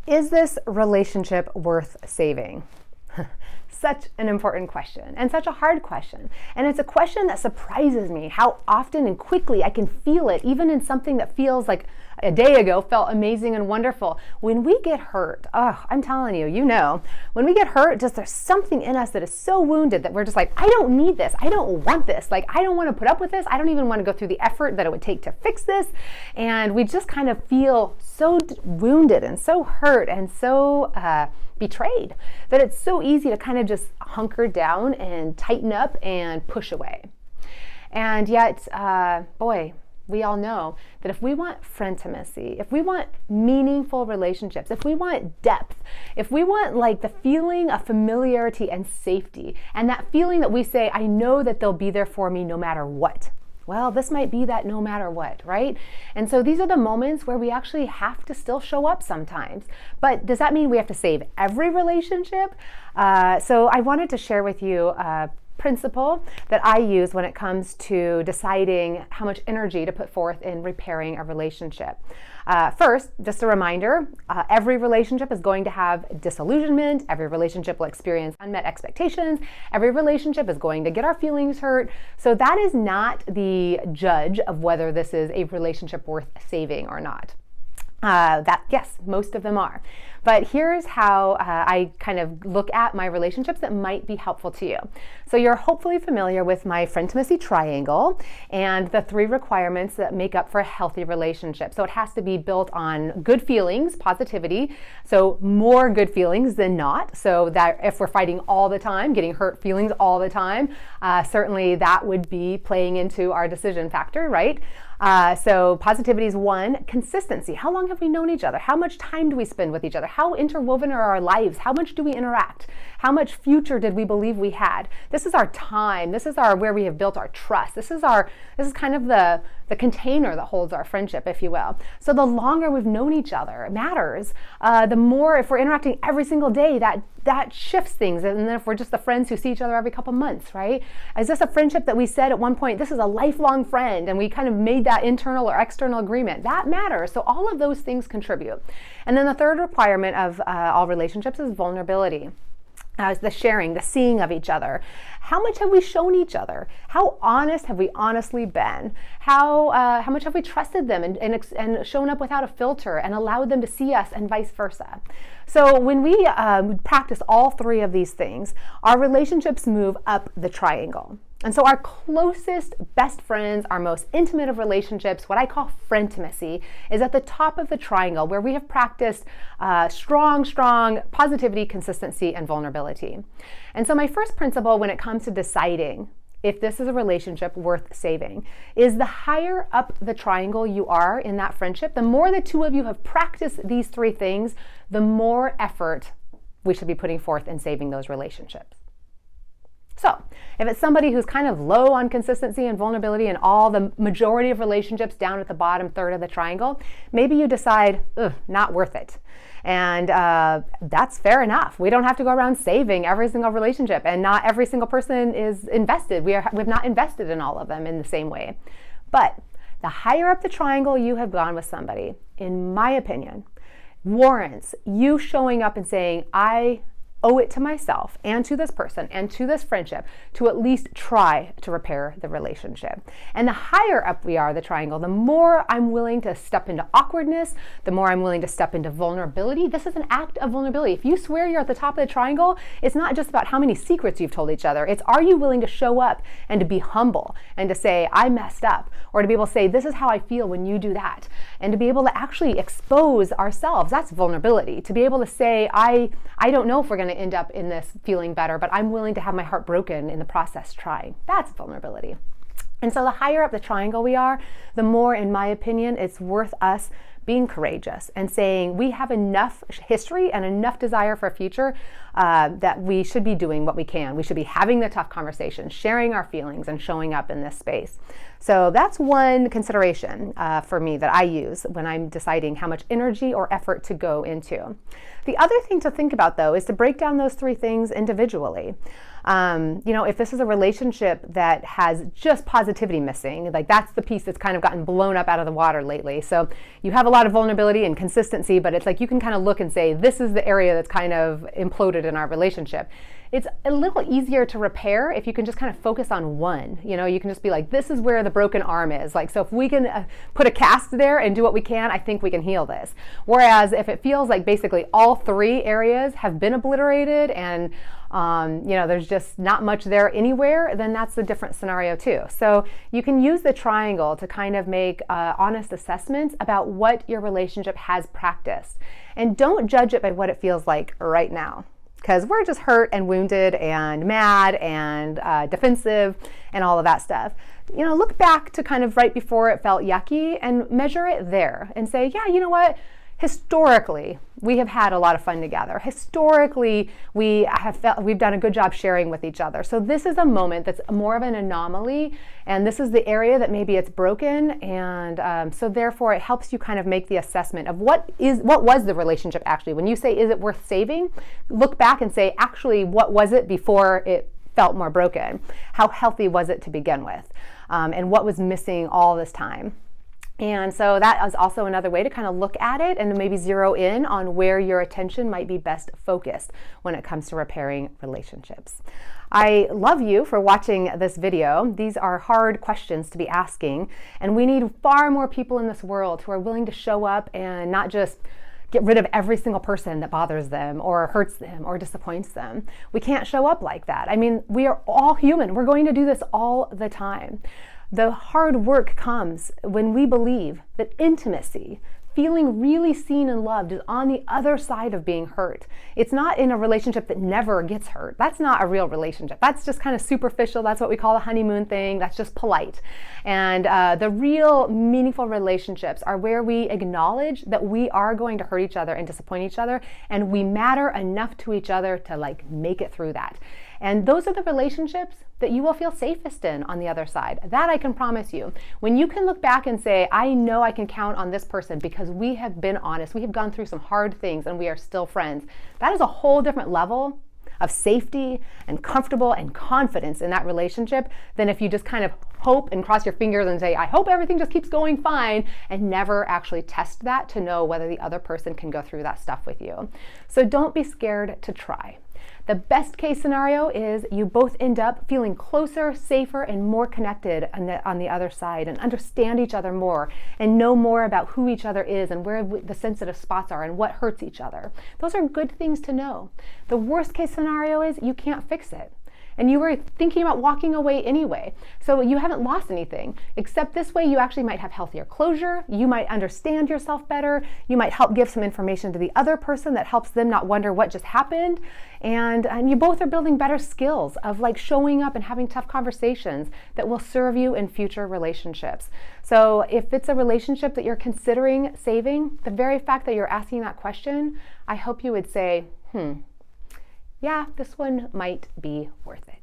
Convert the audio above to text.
Is this relationship worth saving? Such an important question and such a hard question. And it's a question that surprises me how often and quickly I can feel it, even in something that feels like a day ago felt amazing and wonderful. When we get hurt, I'm telling you, when we get hurt, just there's something in us that is so wounded that we're just like, I don't need this. I don't want this. Like, I don't want to put up with this. I don't even want to go through the effort that it would take to fix this. And we just kind of feel so wounded and so hurt and so betrayed that it's so easy to kind of just hunker down and tighten up and push away. And yet, we all know that if we want friendimacy, if we want meaningful relationships, if we want depth, if we want like the feeling of familiarity and safety, and that feeling that we say, I know that they'll be there for me no matter what. Well, this might be that no matter what, right? And so these are the moments where we actually have to still show up sometimes. But does that mean we have to save every relationship? So I wanted to share with you a principle that I use when it comes to deciding how much energy to put forth in repairing a relationship. First, just a reminder, every relationship is going to have disillusionment. Every relationship will experience unmet expectations. Every relationship is going to get our feelings hurt. So that is not the judge of whether this is a relationship worth saving or not. Yes, most of them are. But here's how I kind of look at my relationships that might be helpful to you. So you're hopefully familiar with my friendimacy triangle and the 3 requirements that make up for a healthy relationship. So it has to be built on good feelings, positivity, so more good feelings than not. So that if we're fighting all the time, getting hurt feelings all the time, certainly that would be playing into our decision factor, right? So positivity is 1. Consistency. How long have we known each other? How much time do we spend with each other? How interwoven are our lives? How much do we interact? How much future did we believe we had? This is our time. This is where we have built our trust. This is kind of the container that holds our friendship, if you will. So the longer we've known each other, it matters. The more, if we're interacting every single day, that shifts things. And then if we're just the friends who see each other every couple months, right? Is this a friendship that we said at one point, this is a lifelong friend, and we kind of made that internal or external agreement? That matters. So all of those things contribute. And then the 3rd requirement of all relationships is vulnerability. The sharing, the seeing of each other. How much have we shown each other? How honest have we honestly been? How much have we trusted them and shown up without a filter and allowed them to see us, and vice versa? So when we practice all 3 of these things, our relationships move up the triangle. And so our closest, best friends, our most intimate of relationships, what I call friendimacy, is at the top of the triangle, where we have practiced strong positivity, consistency, and vulnerability. And so my first principle when it comes to deciding if this is a relationship worth saving is the higher up the triangle you are in that friendship, the more the 2 of you have practiced these 3 things, the more effort we should be putting forth in saving those relationships. So if it's somebody who's kind of low on consistency and vulnerability and all the majority of relationships down at the bottom third of the triangle, maybe you decide, not worth it. And that's fair enough. We don't have to go around saving every single relationship, and not every single person is invested. We've not invested in all of them in the same way. But the higher up the triangle you have gone with somebody, in my opinion, warrants you showing up and saying, I owe it to myself and to this person and to this friendship to at least try to repair the relationship. And the higher up we are the triangle, the more I'm willing to step into awkwardness, the more I'm willing to step into vulnerability. This is an act of vulnerability. If you swear you're at the top of the triangle, it's not just about how many secrets you've told each other. It's, are you willing to show up and to be humble and to say, I messed up, or to be able to say, this is how I feel when you do that, and to be able to actually expose ourselves. That's vulnerability. To be able to say, I don't know if we're going to end up in this feeling better, but I'm willing to have my heart broken in the process trying. That's vulnerability. And so the higher up the triangle we are, the more, in my opinion, it's worth us being courageous and saying we have enough history and enough desire for a future that we should be doing what we can. We should be having the tough conversations, sharing our feelings, and showing up in this space. So that's one consideration for me that I use when I'm deciding how much energy or effort to go into. The other thing to think about, though, is to break down those 3 things individually. If this is a relationship that has just positivity missing, like that's the piece that's kind of gotten blown up out of the water lately. So you have a lot of vulnerability and consistency, but it's like you can kind of look and say, this is the area that's kind of imploded in our relationship. It's a little easier to repair if you can just kind of focus on one. You can just be like, this is where the broken arm is. Like, so if we can put a cast there and do what we can, I think we can heal this. Whereas if it feels like basically all three areas have been obliterated and there's just not much there anywhere, then that's a different scenario too. So you can use the triangle to kind of make honest assessments about what your relationship has practiced. And don't judge it by what it feels like right now, because we're just hurt and wounded and mad and defensive and all of that stuff. Look back to kind of right before it felt yucky and measure it there and say, yeah, you know what? Historically, we have had a lot of fun together. Historically, we've done a good job sharing with each other. So this is a moment that's more of an anomaly, and this is the area that maybe it's broken, and so therefore it helps you kind of make the assessment of what was the relationship actually. When you say, is it worth saving? Look back and say, actually, what was it before it felt more broken? How healthy was it to begin with? And what was missing all this time? And so that is also another way to kind of look at it and maybe zero in on where your attention might be best focused when it comes to repairing relationships. I love you for watching this video. These are hard questions to be asking, and we need far more people in this world who are willing to show up and not just get rid of every single person that bothers them or hurts them or disappoints them. We can't show up like that. I mean, we are all human. We're going to do this all the time. The hard work comes when we believe that intimacy, feeling really seen and loved, is on the other side of being hurt. It's not in a relationship that never gets hurt. That's not a real relationship. That's just kind of superficial. That's what we call the honeymoon thing. That's just polite. And the real meaningful relationships are where we acknowledge that we are going to hurt each other and disappoint each other, and we matter enough to each other to make it through that. And those are the relationships that you will feel safest in on the other side. That I can promise you. When you can look back and say, I know I can count on this person because we have been honest, we have gone through some hard things and we are still friends. That is a whole different level of safety and comfortable and confidence in that relationship than if you just kind of hope and cross your fingers and say, I hope everything just keeps going fine, and never actually test that to know whether the other person can go through that stuff with you. So don't be scared to try. The best case scenario is you both end up feeling closer, safer, and more connected on the other side, and understand each other more and know more about who each other is and where the sensitive spots are and what hurts each other. Those are good things to know. The worst case scenario is you can't fix it, and you were thinking about walking away anyway. So you haven't lost anything, except this way you actually might have healthier closure, you might understand yourself better, you might help give some information to the other person that helps them not wonder what just happened, and you both are building better skills of showing up and having tough conversations that will serve you in future relationships. So if it's a relationship that you're considering saving, the very fact that you're asking that question, I hope you would say, yeah, this one might be worth it.